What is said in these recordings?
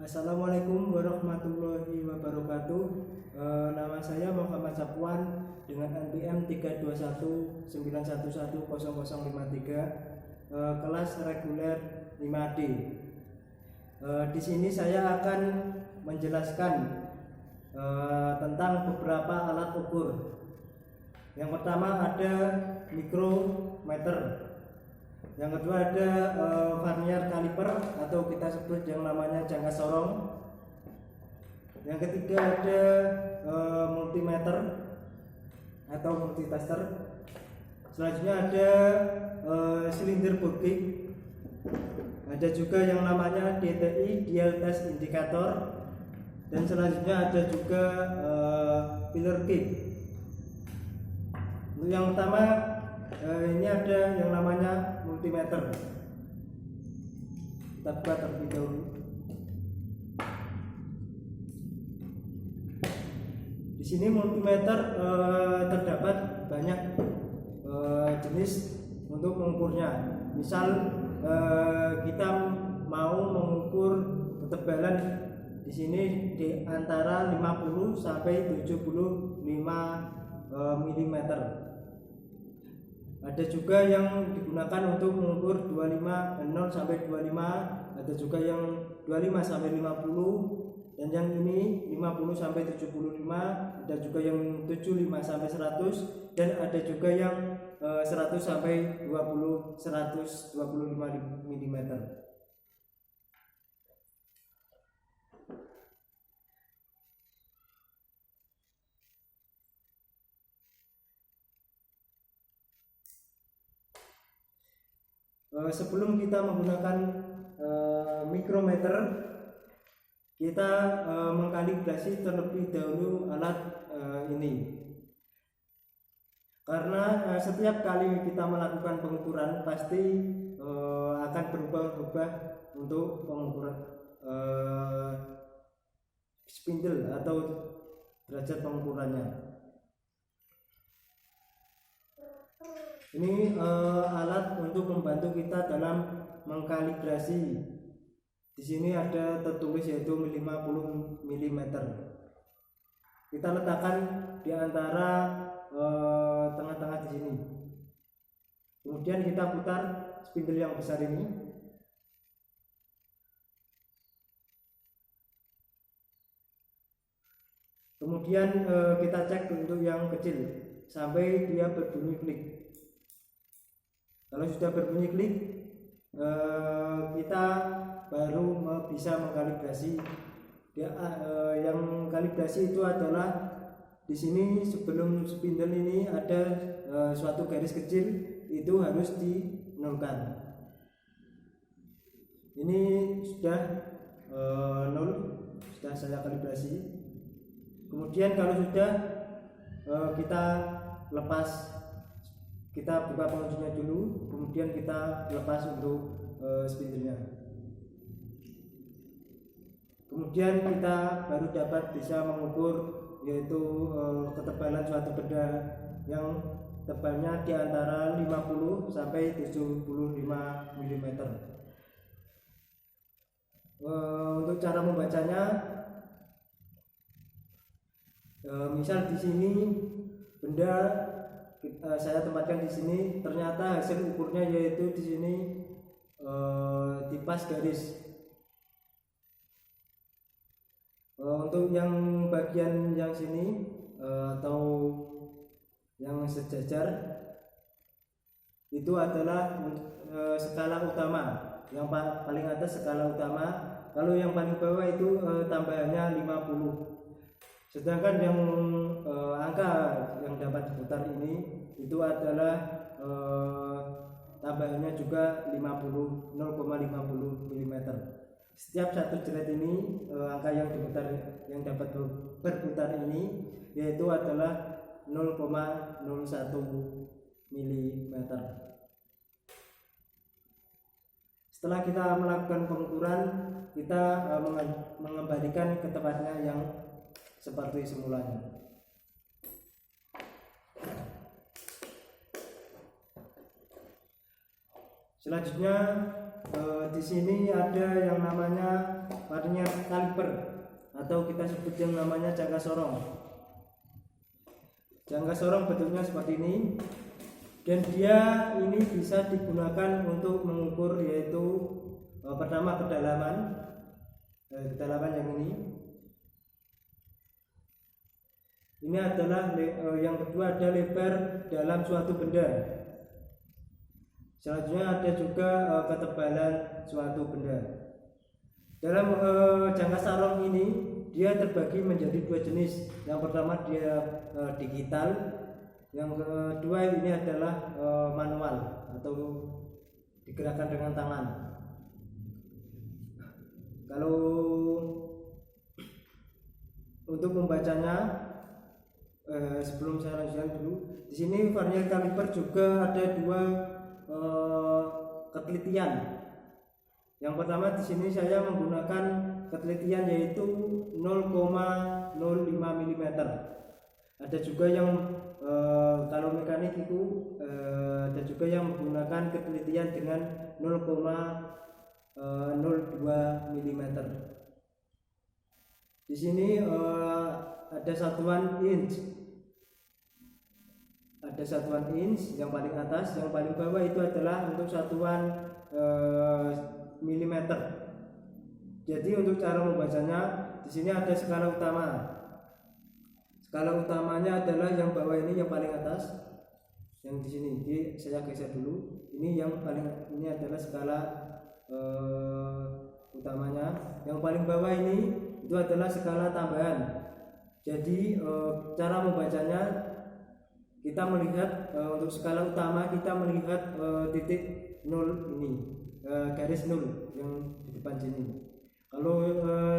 Assalamualaikum warahmatullahi wabarakatuh. Nama saya Muhammad Safwan dengan NPM 321911053, kelas reguler 5D. Di sini saya akan menjelaskan tentang beberapa alat ukur. Yang pertama ada mikrometer. Yang kedua ada vernier kaliper atau kita sebut yang namanya jangka sorong. Yang ketiga ada multimeter atau multitester. Selanjutnya ada silinder bogik. Ada juga yang namanya DTI, dial test indicator. Dan selanjutnya ada juga filler kit. Untuk yang pertama ini ada yang namanya multimeter. Kita buka terlebih dahulu. Di sini multimeter terdapat banyak jenis untuk mengukurnya. Misal kita mau mengukur ketebalan di sini di antara 50 sampai 75 mm. Ada juga yang digunakan untuk mengukur 0 sampai 25, ada juga yang 25 sampai 50, dan yang ini 50 sampai 75, ada juga yang 75 sampai 100, dan ada juga yang 100 sampai 125 mm. Sebelum kita menggunakan mikrometer, kita mengkalibrasi terlebih dahulu alat ini. Karena setiap kali kita melakukan pengukuran pasti akan berubah-ubah untuk pengukuran spindle atau derajat pengukurannya. Ini alat untuk membantu kita dalam mengkalibrasi. Di sini ada tertulis yaitu 50 mm. Kita letakkan di antara tengah-tengah di sini. Kemudian kita putar spindle yang besar ini. Kemudian kita cek untuk yang kecil sampai dia berbunyi klik. Kalau sudah berbunyi klik, kita baru bisa mengkalibrasi. Yang kalibrasi itu adalah di sini sebelum spindle ini ada suatu garis kecil, itu harus dinolkan. Ini sudah 0, sudah saya kalibrasi. Kemudian kalau sudah kita lepas. Kita buka penguncinya dulu, kemudian kita lepas untuk spindle-nya. Kemudian kita baru dapat bisa mengukur yaitu ketebalan suatu benda yang tebalnya di antara 50 sampai 75 mm. Untuk cara membacanya, misal di sini benda saya tempatkan di sini, ternyata hasil ukurnya yaitu di sini tipas garis. Untuk yang bagian yang sini atau yang sejajar itu adalah skala utama. Yang paling atas skala utama, kalau yang paling bawah itu tambahannya 50. Sedangkan yang angka yang dapat diputar ini itu adalah tambahannya juga 0,50 mm. Setiap satu jerat ini angka yang diputar yang dapat berputar ini yaitu adalah 0,01 mm. Setelah kita melakukan pengukuran, kita mengembalikan ke tempatnya yang seperti semulanya. Selanjutnya di sini ada yang namanya vernier kaliper atau kita sebut yang namanya jangka sorong. Jangka sorong bentuknya seperti ini, dan dia ini bisa digunakan untuk mengukur, yaitu pertama kedalaman yang ini adalah yang kedua ada lebar dalam suatu benda. Selanjutnya ada juga ketebalan suatu benda. Dalam jangka sorong ini dia terbagi menjadi dua jenis. Yang pertama dia digital, yang kedua ini adalah manual atau digerakkan dengan tangan. Kalau untuk membacanya, sebelum saya lanjutkan dulu, di sini vernier kaliper juga ada dua ketelitian. Yang pertama di sini saya menggunakan ketelitian yaitu 0,05 mm. Ada juga yang kalau mekanik itu ada juga yang menggunakan ketelitian dengan 0,02 mm. Di sini ada satuan inch. Ada satuan inch yang paling atas, yang paling bawah itu adalah untuk satuan milimeter. Jadi untuk cara membacanya di sini ada skala utama. Skala utamanya adalah yang bawah ini, yang paling atas, yang di sini. Jadi saya geser dulu. Ini yang paling, ini adalah skala utamanya. Yang paling bawah ini itu adalah skala tambahan. Jadi cara membacanya kita melihat untuk skala utama kita melihat titik 0 ini, garis 0 yang di depan sini. Kalau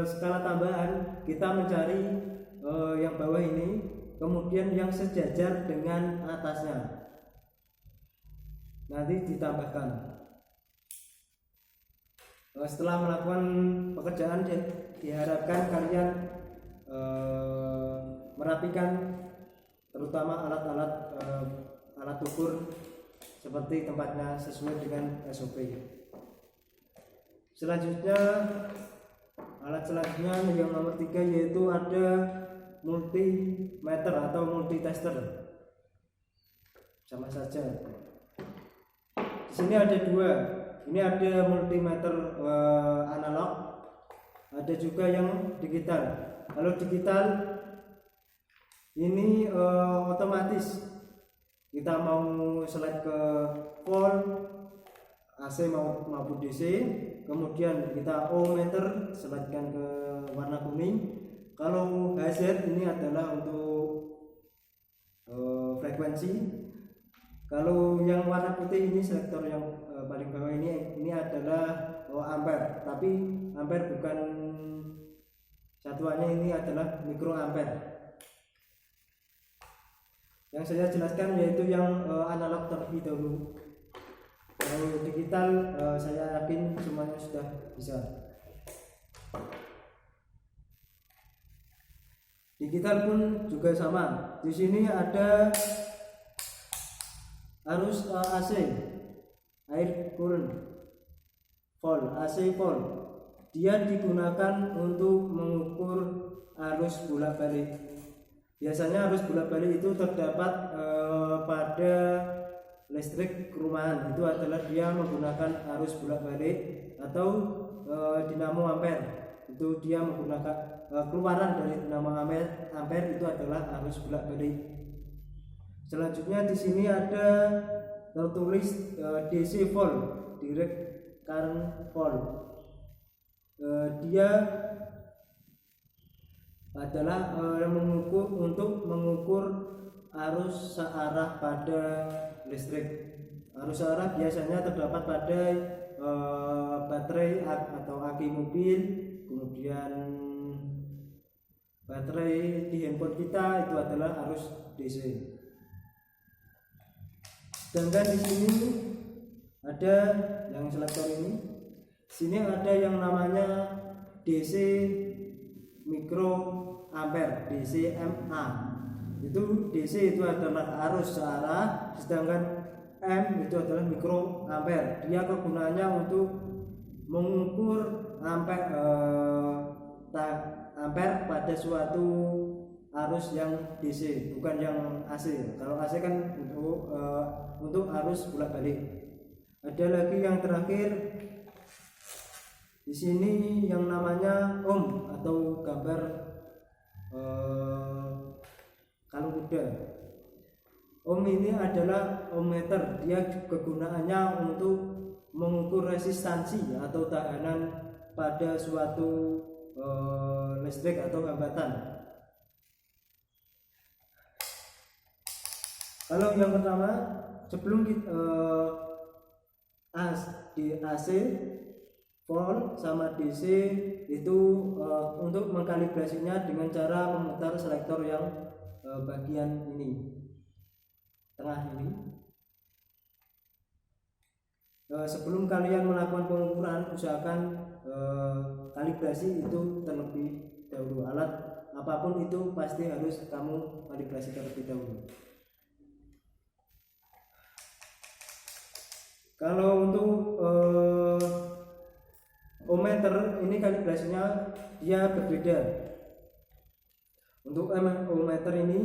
skala tambahan kita mencari yang bawah ini, kemudian yang sejajar dengan atasnya, nanti ditambahkan. Setelah melakukan pekerjaan diharapkan kalian merapikan terutama alat ukur seperti tempatnya sesuai dengan SOP. Selanjutnya alat selanjutnya yang nomor 3 yaitu ada multimeter atau multitester. Sama saja. Di sini ada dua. Ini ada multimeter analog, ada juga yang digital. Kalau digital ini otomatis kita mau select ke volt AC maupun DC, kemudian kita ohmmeter selectkan ke warna kuning. Kalau HZ ini adalah untuk frekuensi. Kalau yang warna putih ini selektor yang paling bawah ini adalah ampere, tapi ampere bukan satuannya, ini adalah mikroampere. Yang saya jelaskan yaitu yang analog terlebih dahulu. Kalau digital saya yakin semuanya sudah bisa. Digital pun juga sama. Di sini ada arus AC, air current, volt, AC volt. Dia digunakan untuk mengukur arus bolak-balik. Biasanya arus bolak-balik itu terdapat pada listrik rumahan. Itu adalah dia menggunakan arus bolak-balik atau dinamo ampere. Itu dia menggunakan keluaran dari dinamo ampere itu adalah arus bolak-balik. Selanjutnya di sini ada tertulis DC volt, direct current volt. Dia adalah untuk mengukur arus searah pada listrik. Arus searah biasanya terdapat pada baterai atau aki mobil, kemudian baterai di handphone kita, itu adalah arus DC. Sedangkan di sini ada yang selektor ini. Sini ada yang namanya DC mikro ampere, DCMA. Itu DC itu adalah arus searah, sedangkan M itu adalah mikro ampere. Dia kegunaannya untuk mengukur ampere pada suatu arus yang DC, bukan yang AC. Kalau AC kan untuk arus bolak-balik. Ada lagi yang terakhir di sini yang namanya ohm atau gambar kalung kuda. Ohm ini adalah ohmmeter. Dia kegunaannya untuk mengukur resistansi atau tahanan pada suatu listrik atau hambatan. Kalau yang pertama, sebelum kita di AC volt sama DC itu untuk mengkalibrasinya dengan cara memutar selektor yang bagian ini, tengah ini. Sebelum kalian melakukan pengukuran, usahakan kalibrasi itu terlebih dahulu. Alat apapun itu pasti harus kamu kalibrasi terlebih dahulu. Kalau untuk ohmmeter ini kalibrasinya dia berbeda. Untuk ohmmeter ini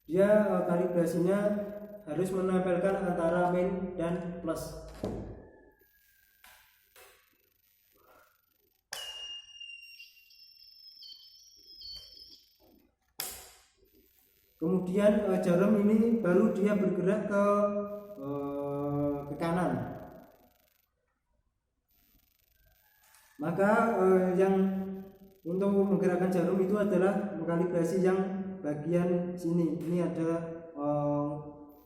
dia kalibrasinya harus menempelkan antara min dan plus. Kemudian jarum ini baru dia bergerak ke kanan. Maka yang untuk menggerakkan jarum itu adalah mengkalibrasi yang bagian sini. Ini ada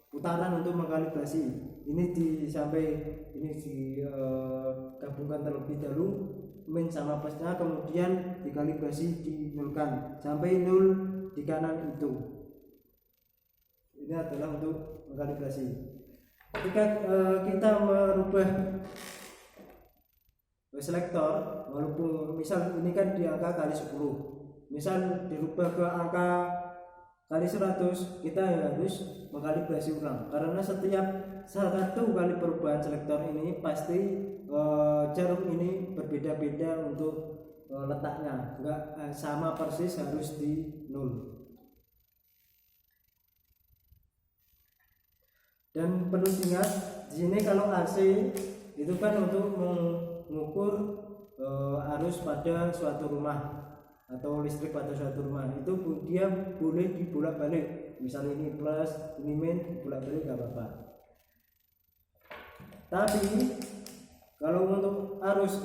putaran untuk mengkalibrasi. Ini digabungkan terlebih dahulu min sama plusnya, kemudian dikalibrasi dinulkan sampai nul di kanan itu. Ini adalah untuk mengkalibrasi. Ketika kita merubah selektor, walaupun misal ini kan di angka kali 10, misal dirubah ke angka kali 100, kita harus mengkalibrasi ulang, karena setiap satu kali perubahan selektor ini pasti jarum ini berbeda-beda untuk letaknya, enggak sama persis harus di nol. Dan perlu diingat di sini kalau AC itu kan untuk mengukur arus pada suatu rumah atau listrik pada suatu rumah, itu dia boleh dibolak-balik. Misal ini plus, ini min, bolak-balik nggak apa-apa. Tapi kalau untuk arus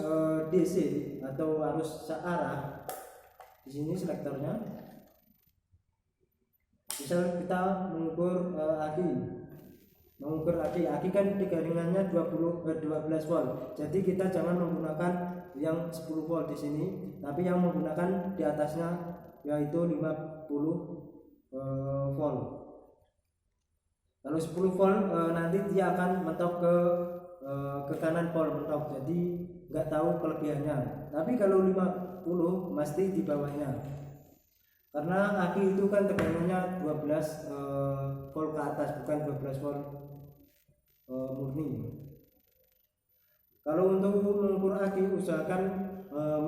DC atau arus searah, di sini selektornya, misal kita mengukur aki kan jaringannya 12 volt. Jadi kita jangan menggunakan yang 10 volt di sini, tapi yang menggunakan di atasnya yaitu 50 volt. Kalau 10 volt nanti dia akan mentok ke kanan pol mentok, jadi nggak tahu kelebihannya. Tapi kalau 50 mesti di bawahnya, karena aki itu kan tegangannya 12 volt ke atas, bukan 12 volt murni. Kalau untuk mengukur aki, usahakan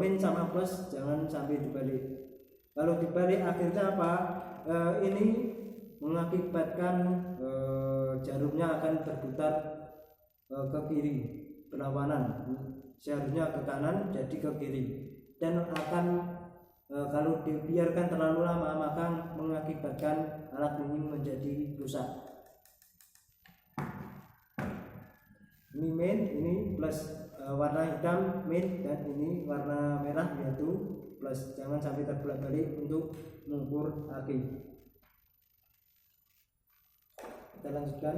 min sama plus jangan sampai dibalik. Kalau dibalik akhirnya apa? Ini mengakibatkan jarumnya akan berputar ke kiri berlawanan, seharusnya ke kanan jadi ke kiri, dan akan kalau dibiarkan terlalu lama maka mengakibatkan alat ini menjadi rusak. Ini min, ini plus, warna hitam min, dan ini warna merah yaitu plus. Jangan sampai terbolak-balik untuk mengukur aki. Kita lanjutkan.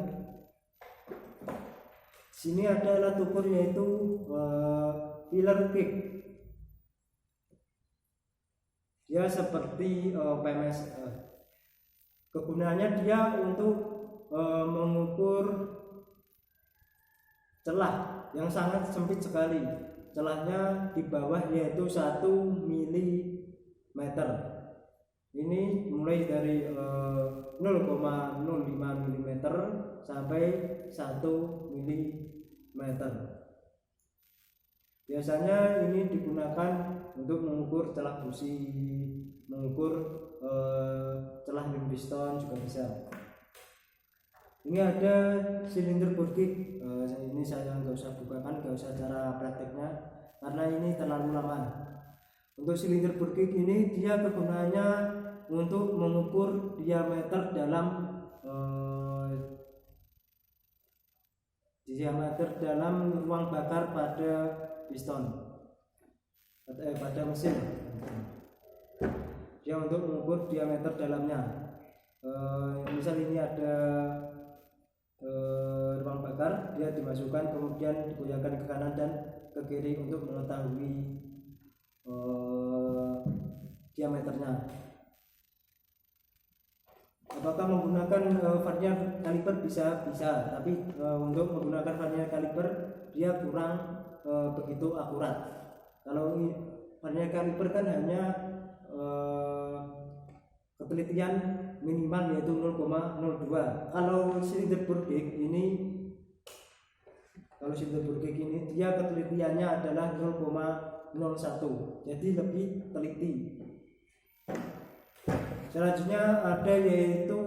Sini ada alat ukur yaitu filler kick. Dia seperti PMS. Kegunaannya dia untuk mengukur celah yang sangat sempit sekali. Celahnya di bawah yaitu 1 mm. Ini mulai dari 0,05 mm sampai 1 mm. Biasanya ini digunakan untuk mengukur celah busi, mengukur celah ring piston juga bisa. Ini ada silinder Burkick, ini saya nggak usah bukakan, nggak usah cara prakteknya karena ini terlalu lama. Untuk silinder Burkick ini dia kegunaannya untuk mengukur diameter dalam ruang bakar pada piston, pada mesin. Dia untuk mengukur diameter dalamnya. Misal ini ada ruang bakar, dia dimasukkan kemudian digoyangkan ke kanan dan ke kiri untuk mengetahui diameternya. Apakah menggunakan vernier kaliper? Bisa, tapi untuk menggunakan vernier kaliper dia kurang begitu akurat. Kalau vernier kaliper kan hanya ketelitian minimal yaitu 0,02. Kalau silinder Burkick ini dia ketelitiannya adalah 0,01, jadi lebih teliti. Selanjutnya ada yaitu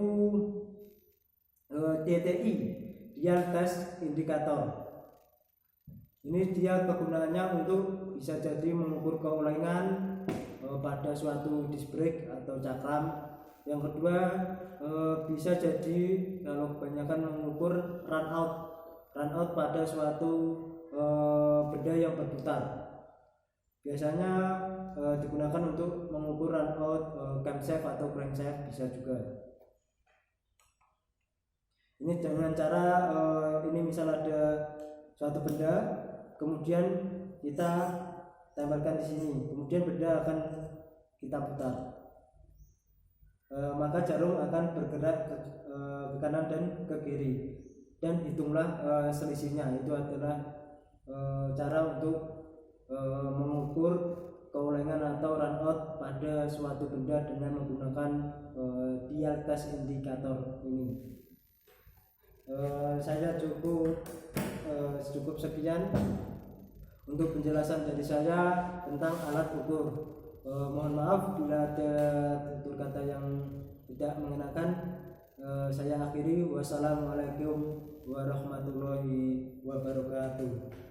DTI, dial test indicator. Ini dia kegunaannya untuk bisa jadi mengukur keulangan pada suatu disc brake atau cakram. Yang kedua bisa jadi kalau kebanyakan mengukur run out pada suatu benda yang berputar. Biasanya digunakan untuk mengukur run out camshaft atau crankshaft, bisa juga. Ini dengan cara ini misal ada suatu benda, kemudian kita tempelkan di sini, kemudian benda akan kita putar, maka jarum akan bergerak ke kanan dan ke kiri, dan hitunglah selisihnya. Itu adalah cara untuk mengukur keulangan atau run out pada suatu benda dengan menggunakan dial test indicator ini. Saya cukup sekian untuk penjelasan dari saya tentang alat ukur. Mohon maaf bila ada tutur kata yang tidak mengenakan. Saya akhiri. Wassalamualaikum warahmatullahi wabarakatuh.